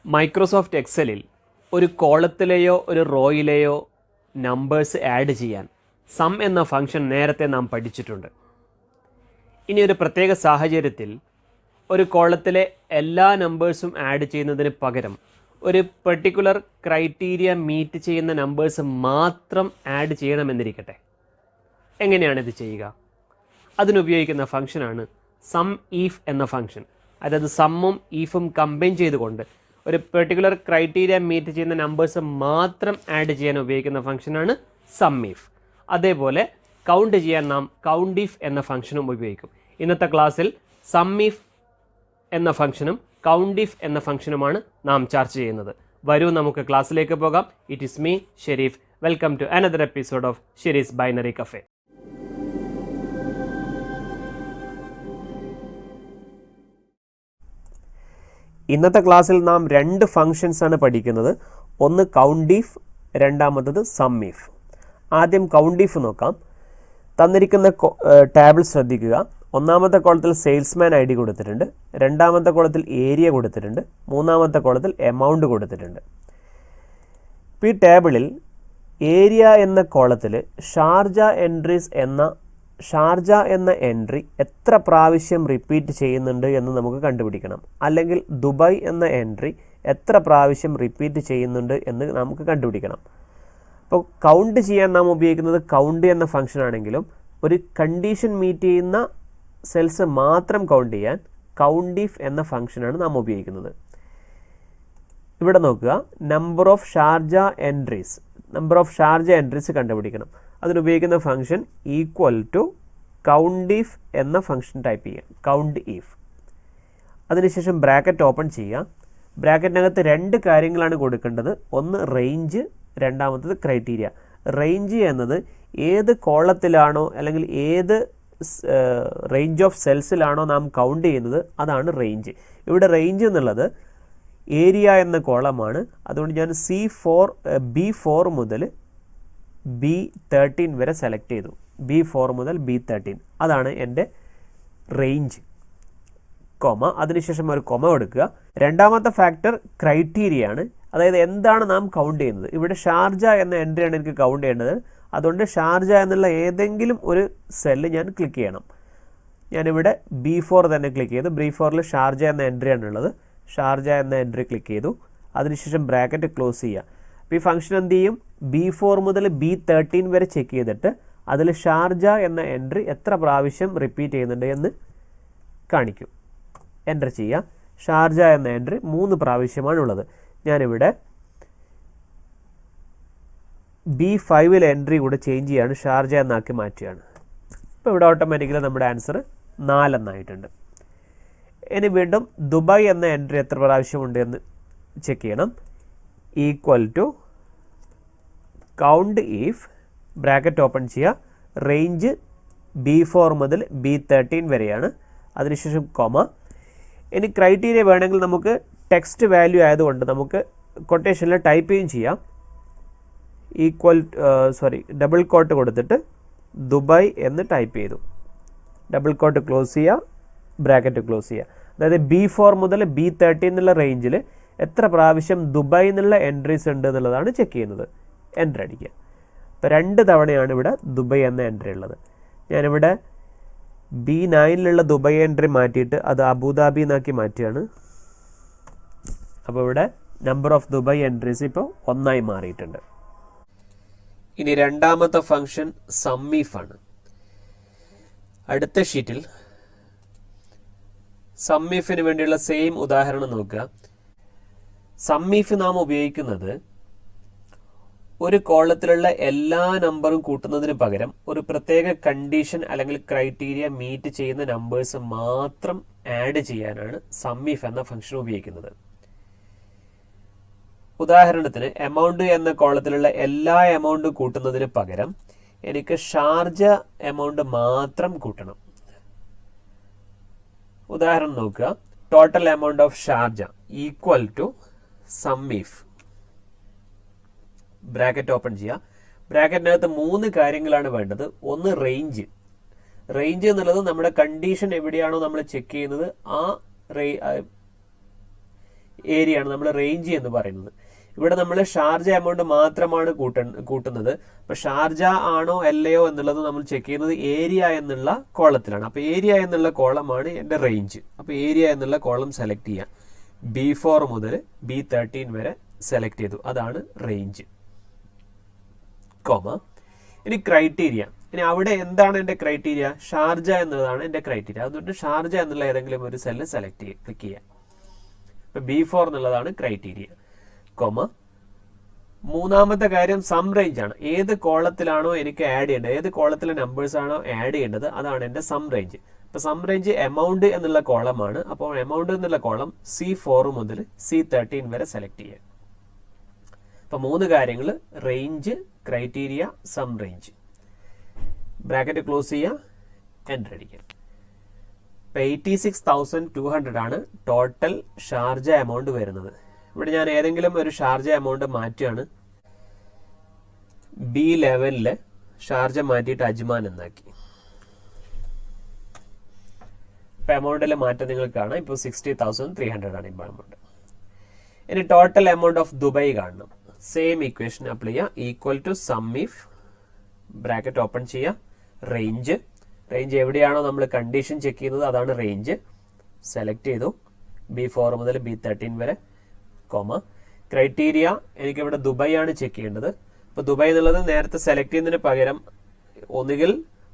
Microsoft എക്സലിൽ ഒരു കോളത്തിലെയോ ഒരു റോയിലെയോ numbers add ചെയ്യാൻ സം എന്ന ഫംഗ്ഷൻ നേരത്തെ നാം പഠിച്ചിട്ടുണ്ട്. ഇനി ഒരു പ്രത്യേക സാഹചര്യത്തിൽ ഒരു കോളത്തിലെ എല്ലാ നമ്പേഴ്സും ആഡ് ചെയ്യുന്നതിന് പകരം ഒരു പെർട്ടിക്കുലർ ക്രൈറ്റീരിയ മീറ്റ് ചെയ്യുന്ന നമ്പേഴ്സ് മാത്രം ആഡ് ചെയ്യണമെന്നിരിക്കട്ടെ. എങ്ങനെയാണിത് ചെയ്യുക? അതിനുപയോഗിക്കുന്ന ഫംഗ്ഷനാണ് സം ഈഫ് എന്ന ഫംഗ്ഷൻ. അതായത് സമ്മും ഈഫും കമ്പൈൻ ചെയ്തുകൊണ്ട് ഒരു പെർട്ടിക്കുലർ ക്രൈറ്റീരിയ മീറ്റ് ചെയ്യുന്ന നമ്പേഴ്സ് മാത്രം ആഡ് ചെയ്യാൻ ഉപയോഗിക്കുന്ന ഫംഗ്ഷനാണ് SUMIF. അതേപോലെ കൗണ്ട് ചെയ്യാൻ നാം COUNTIF എന്ന ഫംഗ്ഷനും ഉപയോഗിക്കും. ഇന്നത്തെ ക്ലാസ്സിൽ SUMIF എന്ന ഫംഗ്ഷനും COUNTIF എന്ന ഫംഗ്ഷനുമാണ് നാം ചർച്ച ചെയ്യുന്നത്. വരൂ നമുക്ക് ക്ലാസ്സിലേക്ക് പോകാം. It is me Sharif. Welcome to another episode of ഷെരീസ് ബൈനറി കഫേ. ഇന്നത്തെ ക്ലാസ്സിൽ നാം രണ്ട് ഫങ്ഷൻസ് ആണ് പഠിക്കുന്നത്. ഒന്ന് COUNTIF, രണ്ടാമത്തത് SUMIF. ആദ്യം COUNTIF നോക്കാം. തന്നിരിക്കുന്ന ടേബിൾ ശ്രദ്ധിക്കുക. ഒന്നാമത്തെ കോളത്തിൽ സെയിൽസ്മാൻ ID കൊടുത്തിട്ടുണ്ട്, രണ്ടാമത്തെ കോളത്തിൽ ഏരിയ കൊടുത്തിട്ടുണ്ട്, മൂന്നാമത്തെ കോളത്തിൽ എമൗണ്ട് കൊടുത്തിട്ടുണ്ട്. ഈ ടേബിളിൽ ഏരിയ എന്ന കോളത്തിൽ ഷാർജ എന്ന എൻട്രി എത്ര പ്രാവശ്യം റിപ്പീറ്റ് ചെയ്യുന്നുണ്ട് എന്ന് നമുക്ക് കണ്ടുപിടിക്കണം. അല്ലെങ്കിൽ ദുബായ് എന്ന എൻട്രി എത്ര പ്രാവശ്യം റിപ്പീറ്റ് ചെയ്യുന്നുണ്ട് എന്ന് നമുക്ക് കണ്ടുപിടിക്കണം. അപ്പോൾ കൗണ്ട് ചെയ്യാൻ നാം ഉപയോഗിക്കുന്നത് കൗണ്ട് എന്ന ഫംഗ്ഷൻ ആണെങ്കിലും ഒരു കണ്ടീഷൻ മീറ്റ് ചെയ്യുന്ന സെൽസ് മാത്രം കൗണ്ട് ചെയ്യാൻ COUNTIF എന്ന ഫംഗ്ഷനാണ് നാം ഉപയോഗിക്കുന്നത്. ഇവിടെ നോക്കുക, നമ്പർ ഓഫ് ഷാർജ എൻട്രീസ് കണ്ടുപിടിക്കണം. അതിനുപയോഗിക്കുന്ന ഫംഗ്ഷൻ ഈക്വൽ ടു COUNTIF എന്ന ഫംഗ്ഷൻ ടൈപ്പ് ചെയ്യുക, COUNTIF. അതിനുശേഷം ബ്രാക്കറ്റ് ഓപ്പൺ ചെയ്യുക. ബ്രാക്കറ്റിനകത്ത് രണ്ട് കാര്യങ്ങളാണ് കൊടുക്കേണ്ടത്. ഒന്ന് റേഞ്ച്, രണ്ടാമത്തത് ക്രൈറ്റീരിയ. റേഞ്ച് എന്നത് ഏത് കോളത്തിലാണോ അല്ലെങ്കിൽ ഏത് റേഞ്ച് ഓഫ് സെൽസിലാണോ നാം കൗണ്ട് ചെയ്യുന്നത് അതാണ് റേഞ്ച്. ഇവിടെ റേഞ്ച് എന്നുള്ളത് ഏരിയ എന്ന കോളമാണ്. അതുകൊണ്ട് ഞാൻ B4 മുതൽ B13 വരെ സെലക്ട് ചെയ്തു. B4 മുതൽ B13 അതാണ് എൻ്റെ റേഞ്ച്. കൊമ, അതിനുശേഷം ഒരു കൊമ കൊടുക്കുക. രണ്ടാമത്തെ ഫാക്ടർ ക്രൈറ്റീരിയ ആണ്. അതായത് എന്താണ് നാം കൗണ്ട് ചെയ്യുന്നത്. ഇവിടെ ഷാർജ എന്ന എൻട്രിയാണ് എനിക്ക് കൗണ്ട് ചെയ്യേണ്ടത്. അതുകൊണ്ട് ഷാർജ എന്നുള്ള ഏതെങ്കിലും ഒരു സെല്ല് ഞാൻ ക്ലിക്ക് ചെയ്യണം. ഞാനിവിടെ B4 തന്നെ ക്ലിക്ക് ചെയ്തു. B4ൽ ഷാർജ എന്ന എൻട്രിയാണ് ഉള്ളത്. ഷാർജ എന്ന എൻട്രി ക്ലിക്ക് ചെയ്തു. അതിനുശേഷം ബ്രാക്കറ്റ് ക്ലോസ് ചെയ്യുക. അപ്പോൾ ഈ ഫംഗ്ഷൻ എന്ത് ചെയ്യും? B4 മുതൽ B13 വരെ ചെക്ക് ചെയ്തിട്ട് അതിൽ ഷാർജ എന്ന എൻട്രി എത്ര പ്രാവശ്യം റിപ്പീറ്റ് ചെയ്യുന്നുണ്ട് എന്ന് കാണിക്കും. എൻ്റർ ചെയ്യുക. ഷാർജ എന്ന എൻട്രി 3 പ്രാവശ്യമാണുള്ളത്. ഞാനിവിടെ B5ലെ എൻട്രി കൂടെ ചേഞ്ച് ചെയ്യാണ്, ഷാർജ എന്നാക്കി മാറ്റുകയാണ്. ഇപ്പോൾ ഇവിടെ ഓട്ടോമാറ്റിക്കലി നമ്മുടെ ആൻസർ 4 എന്നായിട്ടുണ്ട്. ഇനി വീണ്ടും ദുബായ് എന്ന എൻട്രി എത്ര പ്രാവശ്യമുണ്ട് എന്ന് ചെക്ക് ചെയ്യണം. Equal to COUNTIF, bracket open ചെയ്യുക. റേഞ്ച് B4 മുതൽ B13 വരെയാണ്. അതിനുശേഷം കൊമ. ഇനി ക്രൈറ്റീരിയ വേണമെങ്കിൽ നമുക്ക് ടെക്സ്റ്റ് വാല്യൂ ആയതുകൊണ്ട് നമുക്ക് കൊട്ടേഷനിൽ ടൈപ്പ് ചെയ്യുകയും ചെയ്യാം. ഡബിൾ കോട്ട് കൊടുത്തിട്ട് ദുബായ് എന്ന് ടൈപ്പ് ചെയ്തു. ഡബിൾ കോട്ട് ക്ലോസ് ചെയ്യുക, ബ്രാക്കറ്റ് ക്ലോസ് ചെയ്യുക. അതായത് B4 മുതൽ B13 എന്നുള്ള റേഞ്ചിൽ എത്ര പ്രാവശ്യം ദുബായ് എന്നുള്ള എൻട്രീസ് ഉണ്ട് എന്നുള്ളതാണ് ചെക്ക് ചെയ്യുന്നത്. എൻ്റർ അടിക്കുക. അപ്പോൾ 2 തവണയാണ് ഇവിടെ ദുബായ് എന്ന എൻട്രി ഉള്ളത്. ഞാനിവിടെ B9ലുള്ള ദുബായ് എൻട്രി മാറ്റിയിട്ട് അത് അബുദാബി എന്നാക്കി മാറ്റുകയാണ്. അപ്പോൾ ഇവിടെ നമ്പർ ഓഫ് ദുബായ് എൻട്രീസ് ഇപ്പോൾ 1 മാറിയിട്ടുണ്ട്. ഇനി രണ്ടാമത്തെ ഫംഗ്ഷൻ SUMIF ആണ്. അടുത്ത ഷീറ്റിൽ SUMIFന് വേണ്ടിയുള്ള സെയിം ഉദാഹരണം നോക്കുക. SUMIF നാം ഉപയോഗിക്കുന്നത് ഒരു കോളത്തിലുള്ള എല്ലാ നമ്പറും കൂട്ടുന്നതിന് പകരം ഒരു പ്രത്യേക കണ്ടീഷൻ അല്ലെങ്കിൽ ക്രൈറ്റീരിയ മീറ്റ് ചെയ്യുന്ന നമ്പേഴ്സ് മാത്രം ആഡ് ചെയ്യാനാണ് SUMIF എന്ന ഫംഗ്ഷൻ ഉപയോഗിക്കുന്നത്. ഉദാഹരണത്തിന് എമൗണ്ട് എന്ന കോളത്തിലുള്ള എല്ലാ എമൗണ്ടും കൂട്ടുന്നതിന് പകരം എനിക്ക് ഷാർജ എമൗണ്ട് മാത്രം കൂട്ടണം. ഉദാഹരണം നോക്കുക. Total amount of Sharjah equal to SUMIF. Bracket open ചെയ്യുക. ബ്രാക്കറ്റിനകത്ത് 3 കാര്യങ്ങളാണ് വേണ്ടത്. ഒന്ന് റേഞ്ച്. റേഞ്ച് എന്നുള്ളത് നമ്മുടെ കണ്ടീഷൻ എവിടെയാണോ നമ്മൾ ചെക്ക് ചെയ്യുന്നത് ആ ഏരിയ ആണ് നമ്മൾ റേഞ്ച് എന്ന് പറയുന്നത്. ഇവിടെ നമ്മൾ ഷാർജ എമൗണ്ട് മാത്രമാണ് കൂട്ടുന്നത്. അപ്പൊ ഷാർജ ആണോ അല്ലയോ എന്നുള്ളത് നമ്മൾ ചെക്ക് ചെയ്യുന്നത് ഏരിയ എന്നുള്ള കോളത്തിലാണ്. അപ്പൊ ഏരിയ എന്നുള്ള കോളമാണ് എന്റെ റേഞ്ച്. അപ്പൊ ഏരിയ എന്നുള്ള കോളം സെലക്ട് ചെയ്യാം. B4 മുതൽ B13 വരെ സെലക്ട് ചെയ്തു, അതാണ് റേഞ്ച്. കോമ. ഇനി ക്രൈറ്റീരിയ. ഇനി അവിടെ എന്താണ് എന്റെ ക്രൈറ്റീരിയ? ഷാർജ എന്നതാണ് എന്റെ ക്രൈറ്റീരിയ. അതുകൊണ്ട് ഷാർജ എന്നുള്ള ഏതെങ്കിലും ഒരു സെല്ല് സെലക്ട് ചെയ്യുക, ക്ലിക്ക് ചെയ്യാം. ഇപ്പൊ B4 എന്നുള്ളതാണ് ക്രൈറ്റീരിയ. കോമ. മൂന്നാമത്തെ കാര്യം സം റേഞ്ച് ആണ്. ഏത് കോളത്തിലാണോ എനിക്ക് ആഡ് ചെയ്യേണ്ടത്, ഏത് കോളത്തിലെ നമ്പേഴ്സ് ആണോ ആഡ് ചെയ്യേണ്ടത്, അതാണ് എന്റെ സം റേഞ്ച്. ഇപ്പൊ സം റേഞ്ച് എമൗണ്ട് എന്നുള്ള കോളമാണ്. അപ്പോൾ എമൗണ്ട് എന്നുള്ള കോളം C4 മുതൽ C13 വരെ സെലക്ട് ചെയ്യുക. അപ്പൊ 3 കാര്യങ്ങൾ: range, criteria, sum range. Bracket close ചെയ്യുക, എൻ്റർ അടിക്കുക. ഇപ്പൊ 86,200 ആണ് ടോട്ടൽ ഷാർജ എമൗണ്ട് വരുന്നത്. ഇവിടെ ഞാൻ ഏതെങ്കിലും ഒരു ഷാർജ എമൗണ്ട് മാറ്റുകയാണ്. B11 ഷാർജ മാറ്റിയിട്ട് അജ്മാൻ എന്നാക്കി. ഇപ്പൊ എമൗണ്ടിലെ മാറ്റം നിങ്ങൾക്ക് കാണാം. ഇപ്പോൾ 60,300 ആണ് ഇപ്പോൾ എമൗണ്ട്. ഇനി ടോട്ടൽ എമൗണ്ട് ഓഫ് ദുബായ് കാണണം. സെയിം ഇക്വേഷൻ അപ്ലൈ ചെയ്യുക. Equal to SUMIF, bracket open ചെയ്യുക, റേഞ്ച്. റേഞ്ച് എവിടെയാണോ നമ്മൾ കണ്ടീഷൻ ചെക്ക് ചെയ്യുന്നത് അതാണ് റേഞ്ച്. സെലക്ട് ചെയ്തു. B4 മുതൽ B13 വരെ, കോമ. ക്രൈറ്റീരിയ എനിക്കിവിടെ ദുബായ് ആണ് ചെക്ക് ചെയ്യേണ്ടത്. അപ്പോൾ ദുബായ് എന്നുള്ളത് നേരത്തെ സെലക്ട് ചെയ്യുന്നതിന് പകരം ഒന്നുകിൽ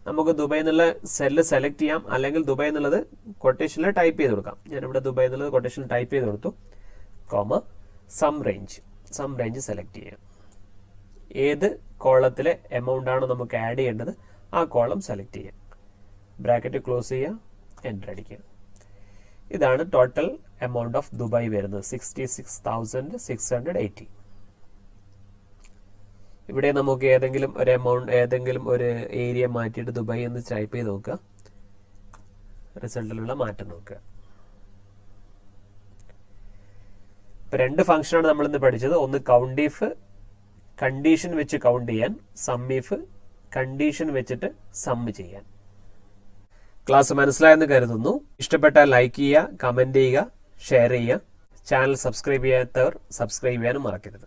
നമുക്ക് ദുബായ് എന്നുള്ള സെല്ല് സെലക്ട് ചെയ്യാം, അല്ലെങ്കിൽ ദുബായ് എന്നുള്ളത് കൊട്ടേഷനിൽ ടൈപ്പ് ചെയ്ത് കൊടുക്കാം. ഞാനിവിടെ ദുബായ് എന്നുള്ളത് കൊട്ടേഷനിൽ ടൈപ്പ് ചെയ്ത് കൊടുത്തു, comma. Sum range. Sum range select ചെയ്യാം. ഏത് കോളത്തിലെ എമൗണ്ട് ആണോ നമുക്ക് ആഡ് ചെയ്യേണ്ടത് ആ കോളം സെലക്ട് ചെയ്യാം. ബ്രാക്കറ്റ് ക്ലോസ് ചെയ്യുക, എൻ്റർ അടിക്കുക. ഇതാണ് ടോട്ടൽ എമൗണ്ട് ഓഫ് ദുബായ് വരുന്നത്, 66,680. ഇവിടെ നമുക്ക് ഏതെങ്കിലും ഒരു എമൗണ്ട്, ഏതെങ്കിലും ഒരു ഏരിയ മാറ്റിയിട്ട് ദുബായ് എന്ന് ടൈപ്പ് ചെയ്ത് നോക്കുക. റിസൾട്ടിലുള്ള മാറ്റം നോക്കുക. ഇപ്പൊ 2 ഫംഗ്ഷനാണ് നമ്മൾ ഇന്ന് പഠിച്ചത്. ഒന്ന് കൗണ്ടിഫ്, കണ്ടീഷൻ വെച്ച് കൗണ്ട് ചെയ്യാൻ. SUMIF, കണ്ടീഷൻ വെച്ചിട്ട് സം ചെയ്യാൻ. ക്ലാസ് മനസ്സിലായെന്ന് കരുതുന്നു. ഇഷ്ടപ്പെട്ടാൽ ലൈക്ക് ചെയ്യുക, കമന്റ് ചെയ്യുക, ഷെയർ ചെയ്യുക. ചാനൽ സബ്സ്ക്രൈബ് ചെയ്യാത്തവർ സബ്സ്ക്രൈബ് ചെയ്യാനും മറക്കരുത്.